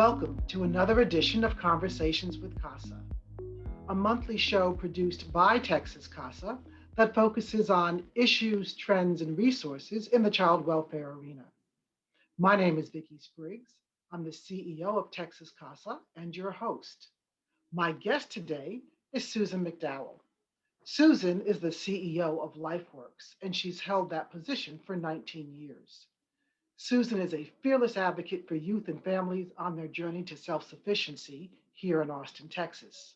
Welcome to another edition of Conversations with CASA, a monthly show produced by Texas CASA that focuses on issues, trends, and resources in the child welfare arena. My name is Vicki Spriggs. I'm the CEO of Texas CASA and your host. My guest today is Susan McDowell. Susan is the CEO of LifeWorks, and she's held that position for 19 years. Susan is a fearless advocate for youth and families on their journey to self sufficiency here in Austin, Texas.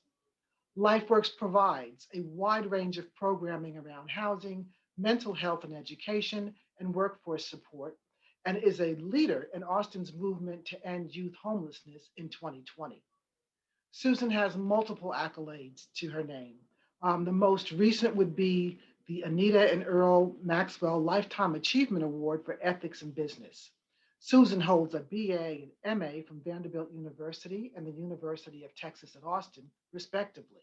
LifeWorks provides a wide range of programming around housing, mental health and education, and workforce support, and is a leader in Austin's movement to end youth homelessness in 2020. Susan has multiple accolades to her name. The most recent would be the Anita and Earl Maxwell Lifetime Achievement Award for Ethics in Business. Susan holds a BA and MA from Vanderbilt University and the University of Texas at Austin, respectively.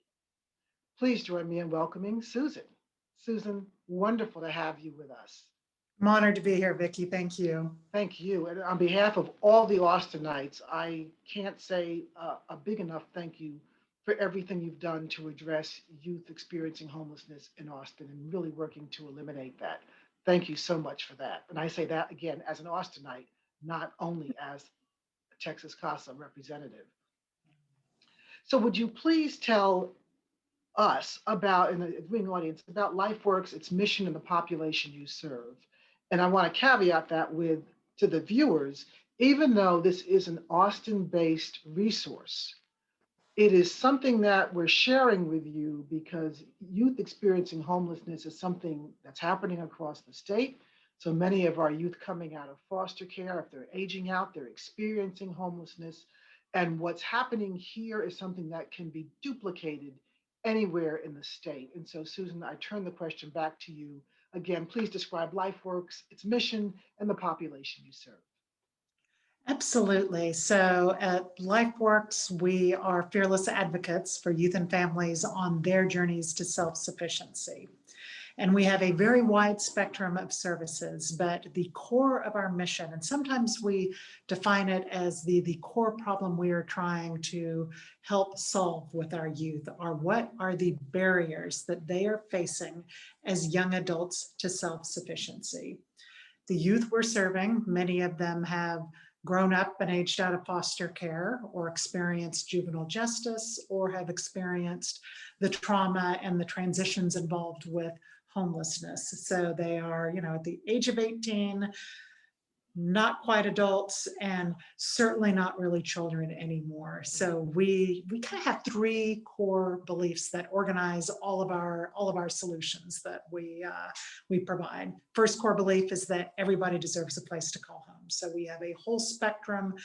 Please join me in welcoming Susan. Susan, wonderful to have you with us. I'm honored to be here, Vicki. Thank you. Thank you. And on behalf of all the Austinites, I can't say a big enough thank you for everything you've done to address youth experiencing homelessness in Austin and really working to eliminate that. Thank you so much for that. And I say that again as an Austinite, not only as a Texas CASA representative. So would you please tell us about, in the viewing audience, about LifeWorks, its mission and the population you serve? And I want to caveat that with, to the viewers, even though this is an Austin-based resource, it is something that we're sharing with you because youth experiencing homelessness is something that's happening across the state. So many of our youth coming out of foster care, if they're aging out, they're experiencing homelessness. And what's happening here is something that can be duplicated anywhere in the state. And so, Susan, I turn the question back to you. Again, please describe LifeWorks, its mission, and the population you serve. Absolutely. So at LifeWorks, we are fearless advocates for youth and families on their journeys to self-sufficiency. And we have a very wide spectrum of services, but the core of our mission, and sometimes we define it as the core problem we are trying to help solve with our youth, are what are the barriers that they are facing as young adults to self-sufficiency. The youth we're serving, many of them have grown up and aged out of foster care or experienced juvenile justice or have experienced the trauma and the transitions involved with homelessness. So they are, at the age of 18, not quite adults and certainly not really children anymore. So we kind of have three core beliefs that organize all of our solutions that we provide. First core belief is that everybody deserves a place to call home. So we have a whole spectrum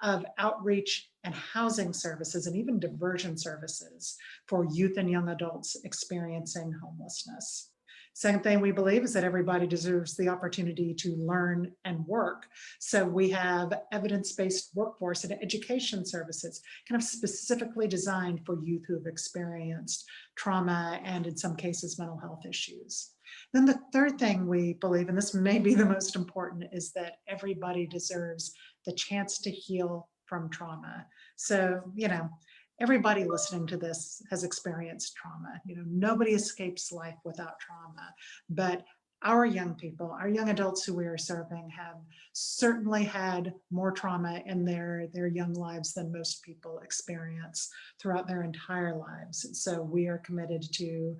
of outreach and housing services and even diversion services for youth and young adults experiencing homelessness. Second thing we believe is that everybody deserves the opportunity to learn and work. So we have evidence-based workforce and education services kind of specifically designed for youth who have experienced trauma and in some cases mental health issues. Then the third thing we believe, and this may be the most important, is that everybody deserves the chance to heal from trauma. So, everybody listening to this has experienced trauma. Nobody escapes life without trauma, but our young people, our young adults who we are serving have certainly had more trauma in their young lives than most people experience throughout their entire lives. So we are committed to,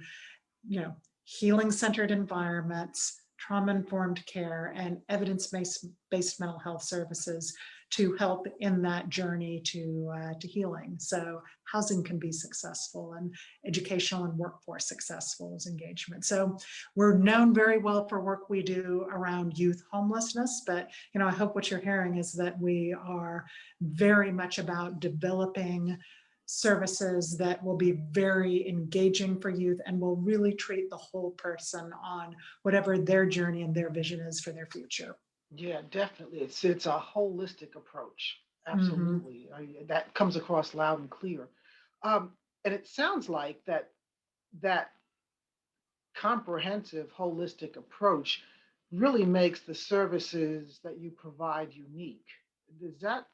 healing-centered environments, trauma-informed care, and evidence-based mental health services to help in that journey to healing. So housing can be successful and educational and workforce successful as engagement. So we're known very well for work we do around youth homelessness, but I hope what you're hearing is that we are very much about developing services that will be very engaging for youth and will really treat the whole person on whatever their journey and their vision is for their future. Yeah, definitely. It's a holistic approach. Absolutely. That comes across loud and clear. And it sounds like that comprehensive, holistic approach really makes the services that you provide unique. Is that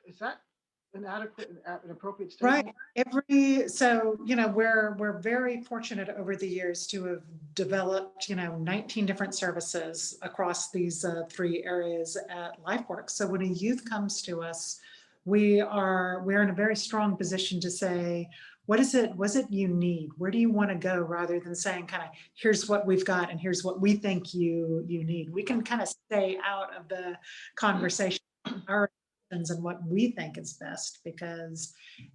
an adequate and appropriate Right. statement? So, we're very fortunate over the years to have developed, 19 different services across these three areas at LifeWorks. So when a youth comes to us, we're in a very strong position to say, what is it you need? Where do you want to go? Rather than saying kind of, here's what we've got and here's what we think you need. We can kind of stay out of the conversation, our and what we think is best, because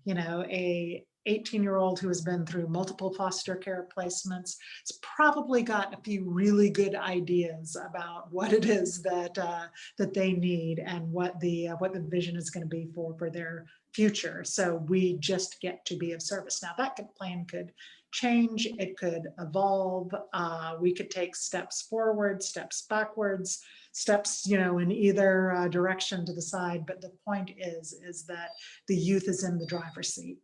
a 18-year-old who has been through multiple foster care placements has probably got a few really good ideas about what it is that they need and what the vision is going to be for their future. So we just get to be of service. Now that plan could change, it could evolve. We could take steps forward, steps backwards, steps, in either direction to the side. But the point is that the youth is in the driver's seat.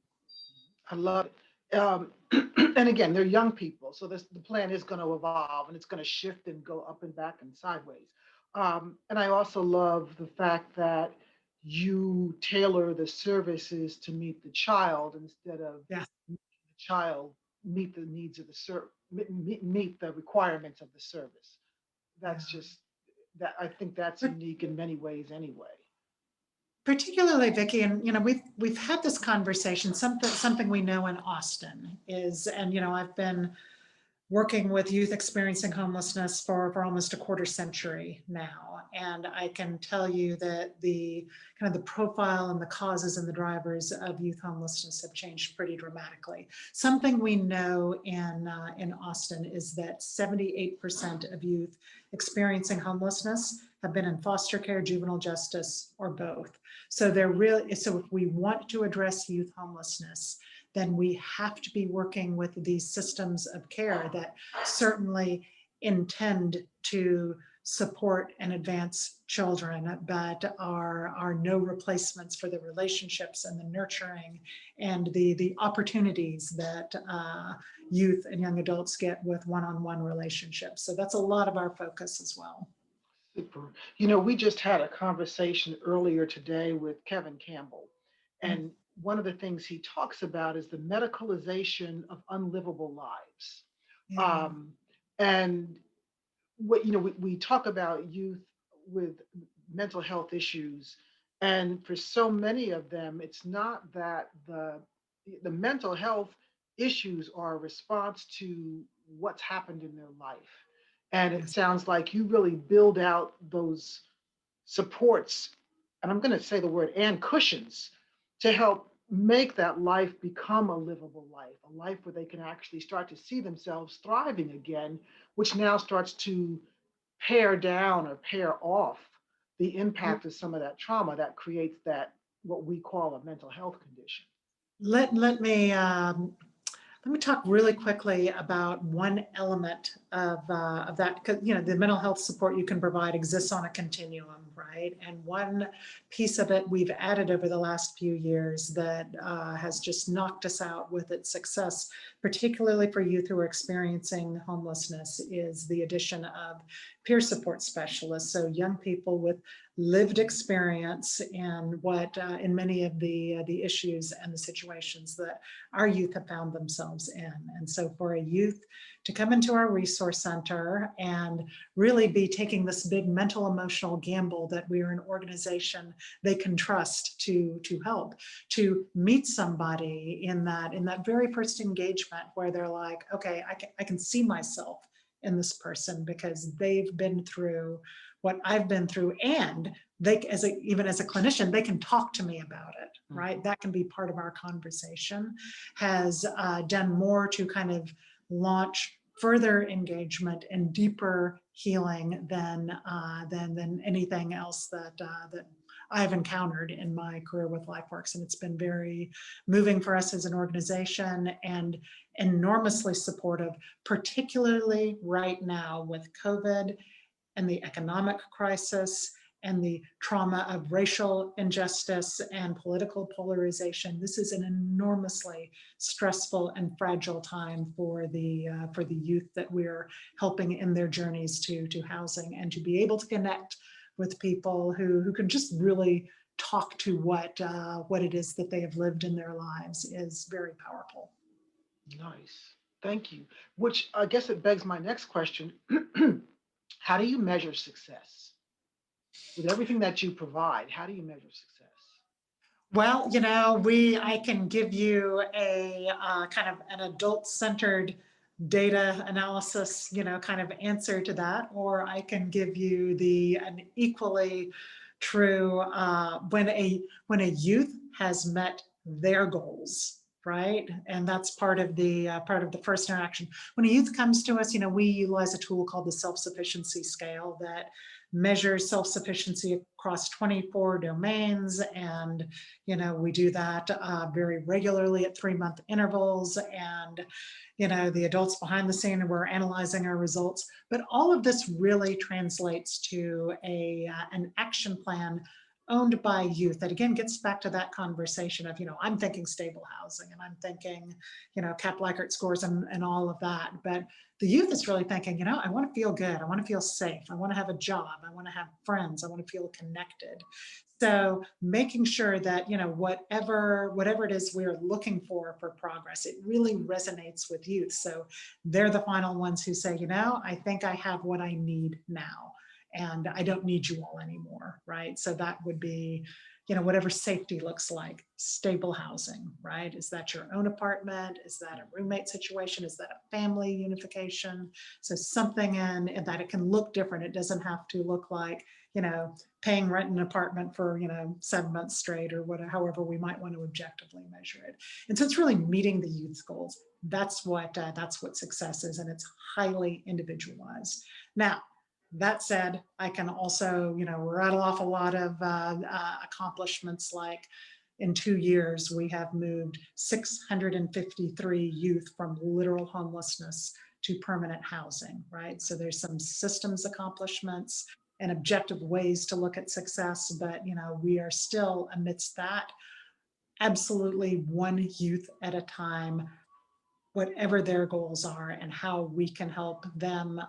I love it. And again, they're young people, so the plan is going to evolve and it's going to shift and go up and back and sideways. And I also love the fact that you tailor the services to meet the child instead of Yeah. the child meet the needs of meet the requirements of the service. That's just that I think that's unique in many ways anyway. Particularly, Vicki, and we've had this conversation. Something we know in Austin is, and I've been working with youth experiencing homelessness for almost a quarter century now, and I can tell you that the kind of the profile and the causes and the drivers of youth homelessness have changed pretty dramatically. Something we know in Austin is that 78% of youth experiencing homelessness have been in foster care, juvenile justice, or both. So so if we want to address youth homelessness, then we have to be working with these systems of care that certainly intend to support and advance children, but are no replacements for the relationships and the nurturing and the opportunities that youth and young adults get with one-on-one relationships. So that's a lot of our focus as well. Super. We just had a conversation earlier today with Kevin Campbell, and one of the things he talks about is the medicalization of unlivable lives. Yeah. And what we talk about youth with mental health issues, and for so many of them, it's not that the mental health issues are a response to what's happened in their life. And it sounds like you really build out those supports, and I'm going to say the word and cushions, to help make that life become a livable life, a life where they can actually start to see themselves thriving again, which now starts to pare down or pare off the impact of some of that trauma that creates that, what we call a mental health condition. Let me talk really quickly about one element of that, because the mental health support you can provide exists on a continuum, right? And one piece of it we've added over the last few years that has just knocked us out with its success, particularly for youth who are experiencing homelessness, is the addition of peer support specialists. So young people with lived experience and what in many of the issues and the situations that our youth have found themselves in. And so for a youth to come into our resource center and really be taking this big mental emotional gamble that we are an organization they can trust to help, to meet somebody in that very first engagement where they're like, okay, I can see myself in this person because they've been through what I've been through, and they, even as a clinician, they can talk to me about it, right? That can be part of our conversation, has done more to kind of launch further engagement and deeper healing than anything else that I've encountered in my career with LifeWorks. And it's been very moving for us as an organization and enormously supportive, particularly right now with COVID and the economic crisis and the trauma of racial injustice and political polarization. This is an enormously stressful and fragile time for the youth that we're helping in their journeys to housing, and to be able to connect with people who can just really talk to what it is that they have lived in their lives is very powerful. Nice. Thank you. Which I guess it begs my next question. How do you measure success? With everything that you provide, how do you measure success? Well, I can give you a kind of an adult-centered data analysis, kind of answer to that, or I can give you an equally true when a youth has met their goals, right? And that's part of the first interaction. When a youth comes to us, we utilize a tool called the self-sufficiency scale that measures self-sufficiency across 24 domains, and we do that very regularly at 3-month intervals, and the adults behind the scene, we're analyzing our results. But all of this really translates to an action plan owned by youth that again gets back to that conversation of, I'm thinking stable housing, and I'm thinking, CAP Likert scores and all of that. But the youth is really thinking, I want to feel good. I want to feel safe. I want to have a job. I want to have friends. I want to feel connected. So making sure that, whatever it is we're looking for progress, it really resonates with youth. So they're the final ones who say, I think I have what I need now, and I don't need you all anymore, right? So that would be, whatever safety looks like, stable housing, right? Is that your own apartment? Is that a roommate situation? Is that a family unification? So something in that it can look different. It doesn't have to look like, paying rent in an apartment for, 7 months straight, or whatever, however we might want to objectively measure it. And so it's really meeting the youth's goals. That's what success is, and it's highly individualized. Now, that said, I can also, rattle off a lot of accomplishments. Like in 2 years, we have moved 653 youth from literal homelessness to permanent housing, right? So there's some systems accomplishments and objective ways to look at success, but we are still amidst that, absolutely one youth at a time, whatever their goals are, and how we can help them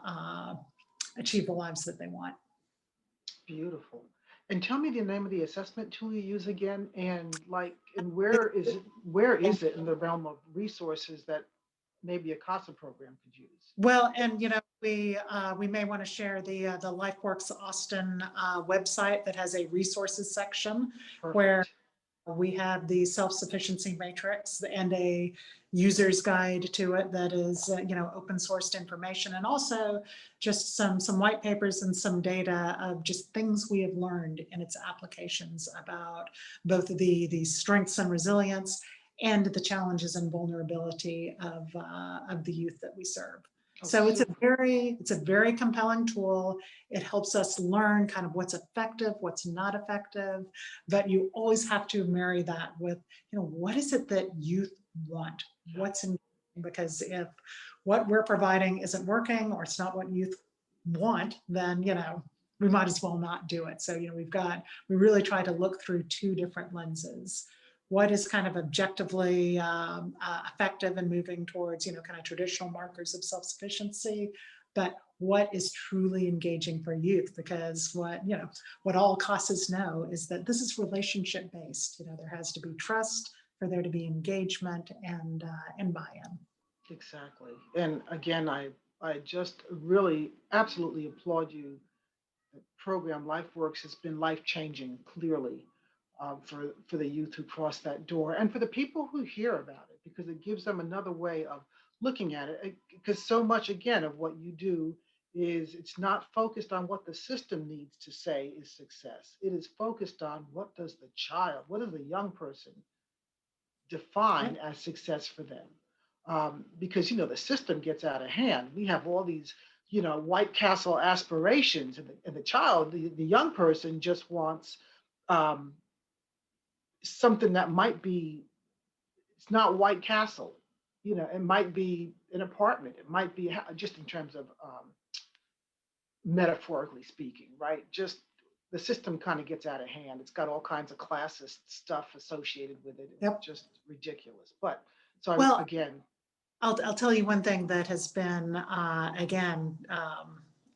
achieve the lives that they want. Beautiful. And tell me the name of the assessment tool you use again, and where is it in the realm of resources that maybe a CASA program could use? Well, and we may want to share the LifeWorks Austin website that has a resources section. Perfect. Where we have the self-sufficiency matrix and a user's guide to it that is, open sourced information, and also just some white papers and some data of just things we have learned in its applications about both the strengths and resilience and the challenges and vulnerability of the youth that we serve. So it's a very compelling tool. It helps us learn kind of what's effective, what's not effective, but you always have to marry that with, what is it that youth want? What's in, because if what we're providing isn't working, or it's not what youth want, then, we might as well not do it. So, we really try to look through 2 different lenses. What is kind of objectively effective and moving towards, kind of traditional markers of self-sufficiency, but what is truly engaging for youth? Because what all CASAs know is that this is relationship based. There has to be trust for there to be engagement and buy-in. Exactly. And again, I just really absolutely applaud you. The program LifeWorks has been life-changing, clearly. For the youth who cross that door, and for the people who hear about it, because it gives them another way of looking at it. Because so much, again, of what you do is it's not focused on what the system needs to say is success. It is focused on what does the young person define as success for them. Because, the system gets out of hand. We have all these, White Castle aspirations, and the child, the young person just wants something that might be, it's not White Castle, it might be an apartment, it might be, just in terms of metaphorically speaking, right? Just the system kind of gets out of hand. It's got all kinds of classist stuff associated with it. Yep. It's just ridiculous. But so I'll tell you one thing that has been, again,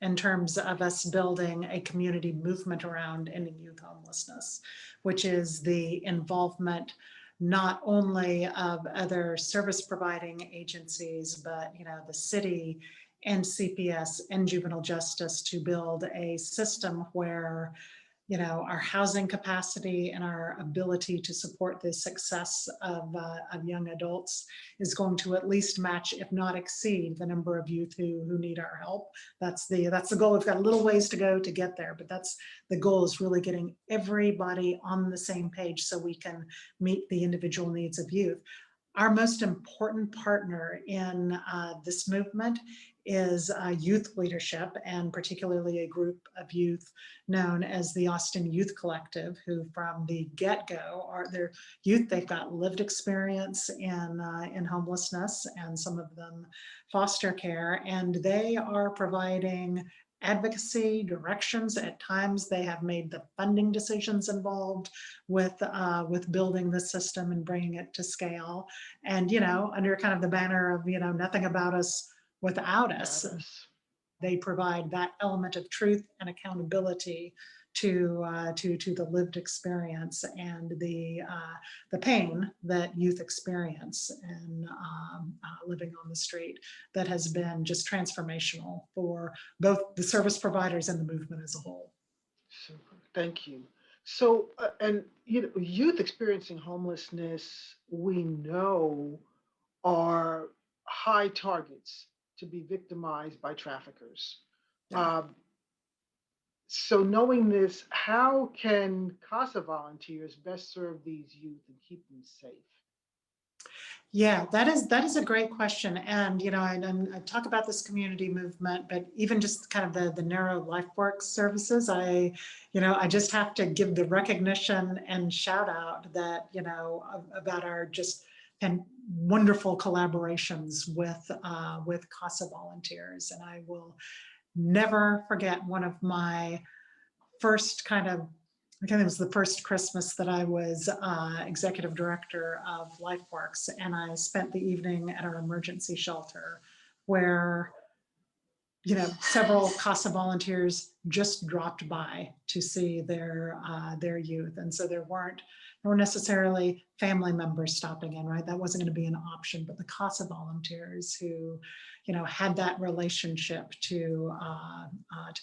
in terms of us building a community movement around ending youth homelessness, which is the involvement not only of other service providing agencies, but the city and CPS and juvenile justice to build a system where our housing capacity and our ability to support the success of young adults is going to at least match, if not exceed, the number of youth who need our help. That's the goal. We've got a little ways to go to get there, but that's the goal, is really getting everybody on the same page so we can meet the individual needs of youth. Our most important partner in this movement is youth leadership, and particularly a group of youth known as the Austin Youth Collective, who from the get-go are their youth. They've got lived experience in homelessness and some of them foster care, and they are providing advocacy, directions. At times they have made the funding decisions involved with building the system and bringing it to scale. And, under kind of the banner of, nothing about us without us, they provide that element of truth and accountability to the lived experience and the pain that youth experience and living on the street, that has been just transformational for both the service providers and the movement as a whole. Super, thank you. So, and youth experiencing homelessness, we know, are high targets to be victimized by traffickers. Yeah. So knowing this, how can CASA volunteers best serve these youth and keep them safe? Yeah, that is a great question. And, I talk about this community movement, but even just kind of the narrow LifeWorks services, I just have to give the recognition and shout out that, about our just and wonderful collaborations with CASA volunteers. And I will never forget one of my first I think it was the first Christmas that I was executive director of LifeWorks, and I spent the evening at our emergency shelter where, several CASA volunteers just dropped by to see their youth. And so there weren't necessarily family members stopping in, right? That wasn't going to be an option, but the CASA volunteers who, had that relationship to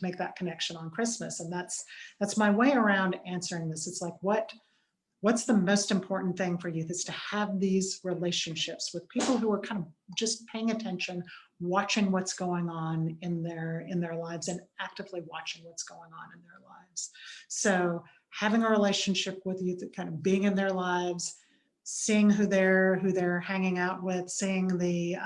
make that connection on Christmas. And that's my way around answering this. It's like, what's the most important thing for youth is to have these relationships with people who are kind of just paying attention, watching what's going on in their lives, and actively watching what's going on in their lives. So having a relationship with youth, kind of being in their lives, seeing who they're hanging out with, seeing the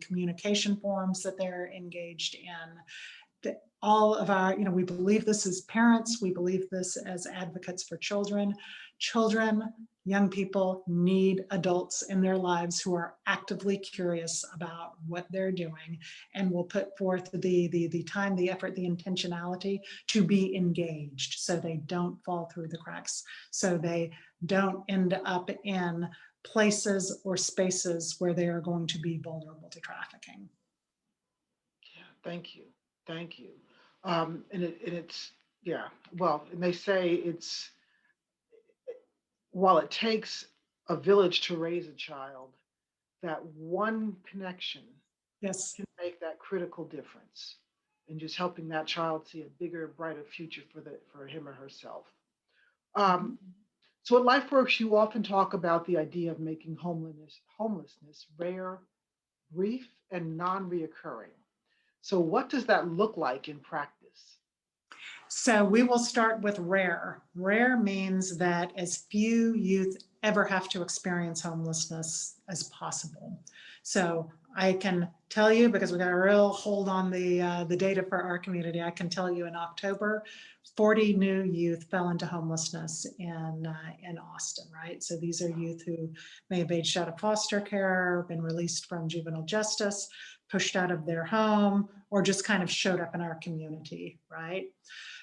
communication forums that they're engaged in. All of our, we believe this as parents, we believe this as advocates for children. Children, young people need adults in their lives who are actively curious about what they're doing and will put forth the time, the effort, the intentionality to be engaged, so they don't fall through the cracks, so they don't end up in places or spaces where they are going to be vulnerable to trafficking. Yeah, thank you. Thank you. And it's, yeah, well, and they say while it takes a village to raise a child, that one connection Yes. can make that critical difference in just helping that child see a bigger, brighter future for him or herself. So at LifeWorks, you often talk about the idea of making homelessness rare, brief, and non-reoccurring. So what does that look like in practice? So we will start with rare. Rare means that as few youth ever have to experience homelessness as possible. So I can tell you, because we got a real hold on the data for our community, I can tell you in October, 40 new youth fell into homelessness in Austin, right? So these are youth who may have aged out of foster care, been released from juvenile justice, pushed out of their home, or just kind of showed up in our community, right?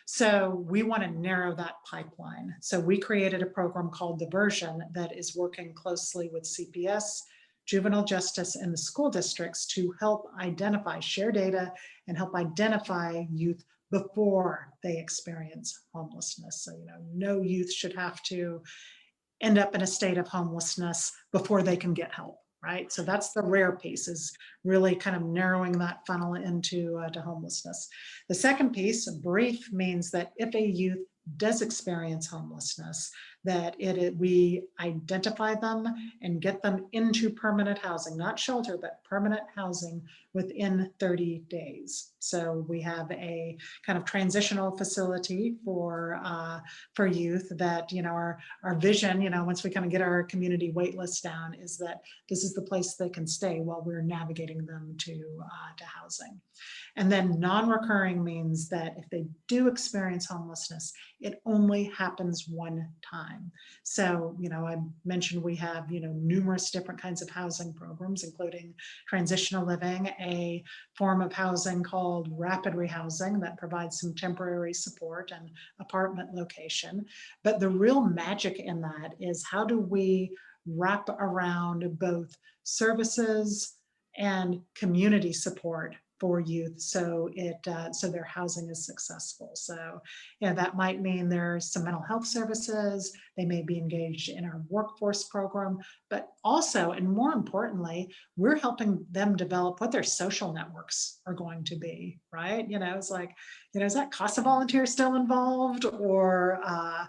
So we want to narrow that pipeline. So we created a program called Diversion that is working closely with CPS, juvenile justice, and the school districts to help identify, share data, and help identify youth before they experience homelessness. So, no youth should have to end up in a state of homelessness before they can get help, right? So that's the rare piece, is really kind of narrowing that funnel into to homelessness. The second piece, brief, means that if a youth does experience homelessness, that we identify them and get them into permanent housing, not shelter, but permanent housing within 30 days. So we have a kind of transitional facility for youth that, our vision, once we kind of get our community wait list down, is that this is the place they can stay while we're navigating them to housing. And then non-recurring means that if they do experience homelessness, it only happens one time. So, I mentioned we have, numerous different kinds of housing programs, including transitional living, a form of housing called rapid rehousing that provides some temporary support and apartment location. But the real magic in that is, how do we wrap around both services and community support for youth, so their housing is successful. So, that might mean there's some mental health services. They may be engaged in our workforce program, but also, and more importantly, we're helping them develop what their social networks are going to be, right? It's like, is that CASA volunteer still involved, or are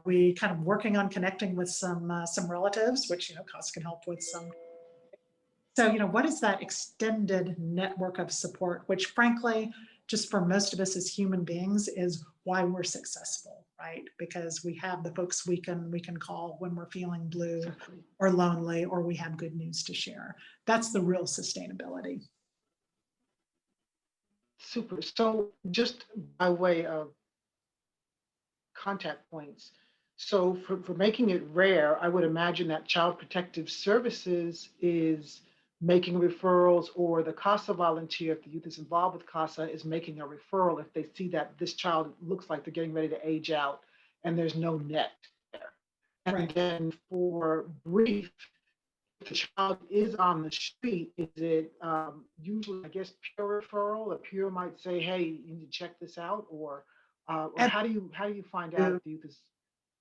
we kind of working on connecting with some relatives, which CASA can help with some. So, what is that extended network of support, which frankly, just for most of us as human beings, is why we're successful, right? Because we have the folks we can call when we're feeling blue or lonely, or we have good news to share. That's the real sustainability. Super. So just by way of contact points, so for making it rare, I would imagine that Child Protective Services is making referrals, or the CASA volunteer, if the youth is involved with CASA, is making a referral if they see that this child looks like they're getting ready to age out and there's no net there. And Right. then for brief, if the child is on the street, is it usually, I guess, peer referral? A peer might say, hey, you need to check this out, or how do you find out if the youth is?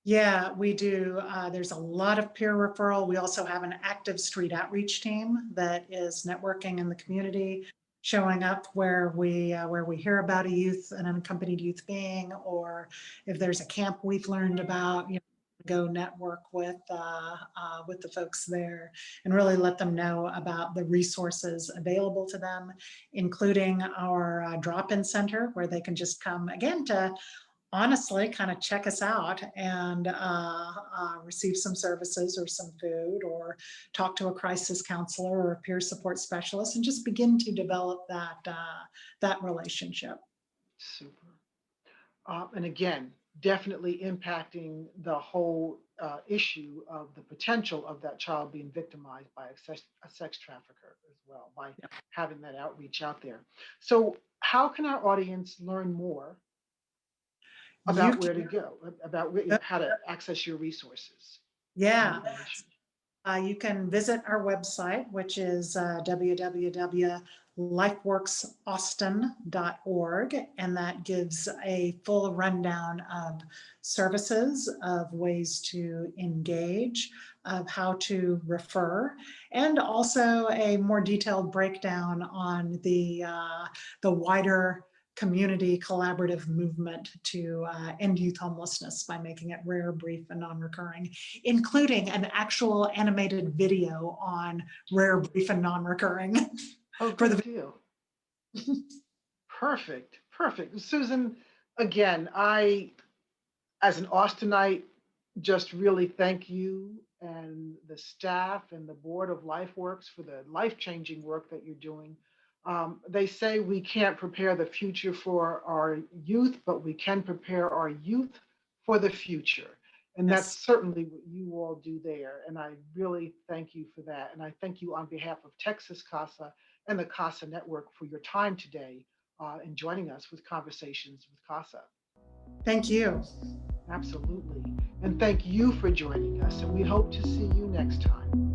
Yeah, we do. There's a lot of peer referral. We also have an active street outreach team that is networking in the community, showing up where we hear about a youth, an unaccompanied youth being, or if there's a camp we've learned about, go network with the folks there and really let them know about the resources available to them, including our drop-in center, where they can just come again to honestly kind of check us out and receive some services or some food, or talk to a crisis counselor or a peer support specialist, and just begin to develop that relationship. Super. And again, definitely impacting the whole issue of the potential of that child being victimized by a sex trafficker as well, by having that outreach out there. So how can our audience learn more about where to go, about how to access your resources? Yeah. You can visit our website, which is www.lifeworksaustin.org, and that gives a full rundown of services, of ways to engage, of how to refer, and also a more detailed breakdown on the wider community collaborative movement to end youth homelessness by making it rare, brief, and non-recurring, including an actual animated video on rare, brief, and non-recurring. Oh, good deal. Perfect. Susan, again, I, as an Austinite, just really thank you and the staff and the board of LifeWorks for the life-changing work that you're doing. They say we can't prepare the future for our youth, but we can prepare our youth for the future. And that's certainly what you all do there. And I really thank you for that. And I thank you on behalf of Texas CASA and the CASA Network for your time today and joining us with Conversations with CASA. Thank you. Absolutely. And thank you for joining us. And we hope to see you next time.